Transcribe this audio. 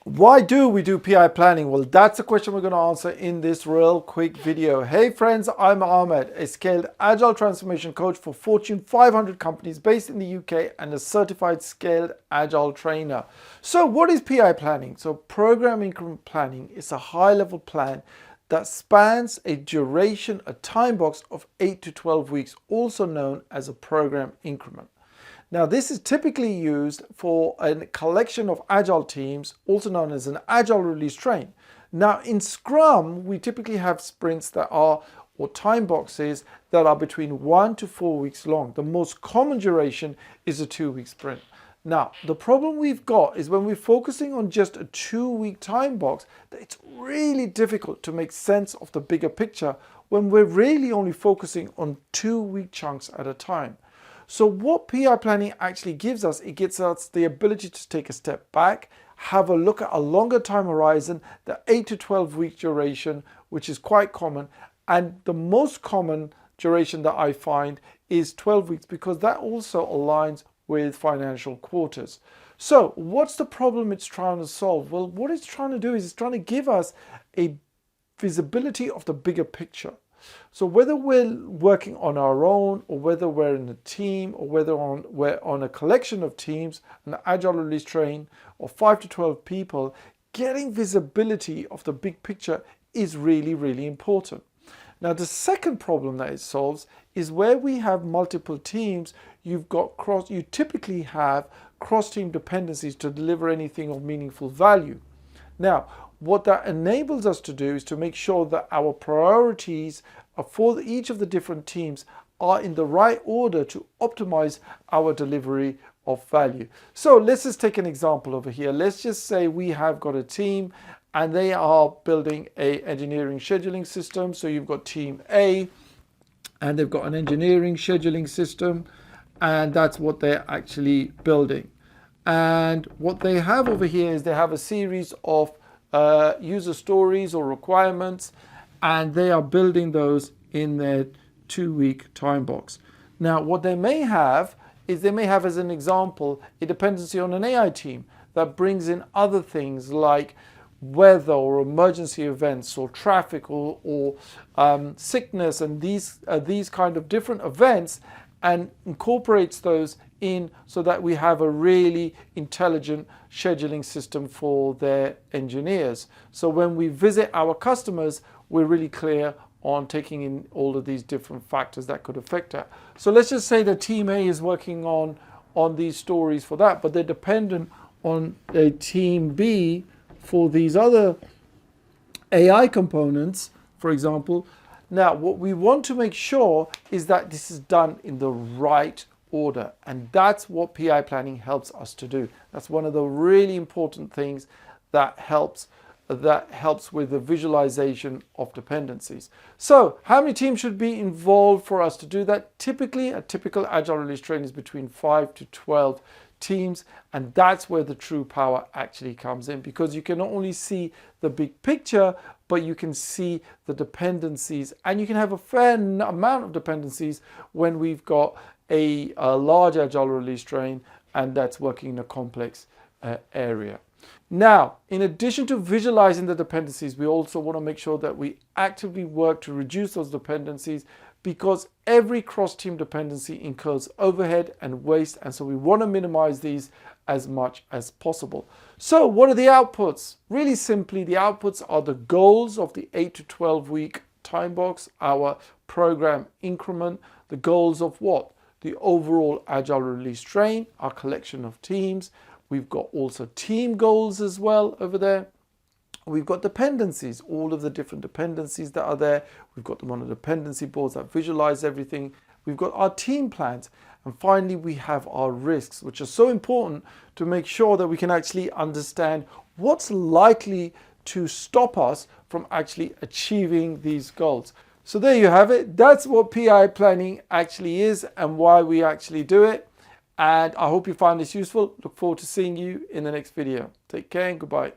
Why do we do PI planning? Well, that's the question we're going to answer in this real quick video. Hey friends, I'm Ahmed, a scaled agile transformation coach for Fortune 500 companies based in the UK and a certified scaled agile trainer. So what is PI planning? So program increment planning is a high-level plan that spans a duration, a time box of 8 to 12 weeks, also known as a program increment. Now, this is typically used for a collection of agile teams, also known as an agile release train. Now, in Scrum, we typically have sprints that are, or time boxes that are between 1 to 4 weeks long. The most common duration is a 2-week sprint. Now, the problem we've got is when we're focusing on just a 2-week time box, that it's really difficult to make sense of the bigger picture when we're really only focusing on 2-week chunks at a time. So what PI planning actually gives us, it gives us the ability to take a step back, have a look at a longer time horizon, the 8 to 12 week duration, which is quite common. And the most common duration that I find is 12 weeks because that also aligns with financial quarters. So what's the problem it's trying to solve? Well, what it's trying to do is it's trying to give us a visibility of the bigger picture. So whether we're working on our own or whether we're in a team or whether we're on a collection of teams, an agile release train or 5 to 12 people, getting visibility of the big picture is really, really important. Now, the second problem that it solves is where we have multiple teams, you typically have cross-team dependencies to deliver anything of meaningful value. Now, what that enables us to do is to make sure that our priorities for each of the different teams are in the right order to optimize our delivery of value. So let's just take an example over here. Let's just say we have got a team and they are building an engineering scheduling system. So you've got team A and they've got an engineering scheduling system, and that's what they're actually building. And what they have over here is they have a series of user stories or requirements, and they are building those in their 2-week time box. Now, what they may have is they may have, as an example, a dependency on an AI team that brings in other things like weather or emergency events or traffic or sickness and these kind of different events, and incorporates those in so that we have a really intelligent scheduling system for their engineers. So when we visit our customers, we're really clear on taking in all of these different factors that could affect that. So let's just say that team A is working on these stories for that, but they're dependent on a team B for these other AI components, for example. Now, what we want to make sure is that this is done in the right order, and that's what PI planning helps us to do. That's one of the really important things that helps with the visualization of dependencies. So how many teams should be involved for us to do that? Typically, a typical agile release train is between 5 to 12 teams, and that's where the true power actually comes in, because you can not only see the big picture, but you can see the dependencies, and you can have a fair amount of dependencies when we've got a large agile release train and that's working in a complex area. Now, in addition to visualizing the dependencies, we also want to make sure that we actively work to reduce those dependencies, because every cross-team dependency incurs overhead and waste, and so we want to minimize these as much as possible. So what are the outputs? Really simply, the outputs are the goals of the 8 to 12 week time box, our program increment, the goals of what? The overall agile release train, our collection of teams. We've got also team goals as well over there. We've got dependencies, all of the different dependencies that are there. We've got them on the dependency boards that visualize everything. We've got our team plans. And finally, we have our risks, which are so important to make sure that we can actually understand what's likely to stop us from actually achieving these goals. So there you have it. That's what PI planning actually is and why we actually do it. And I hope you find this useful. Look forward to seeing you in the next video. Take care and goodbye.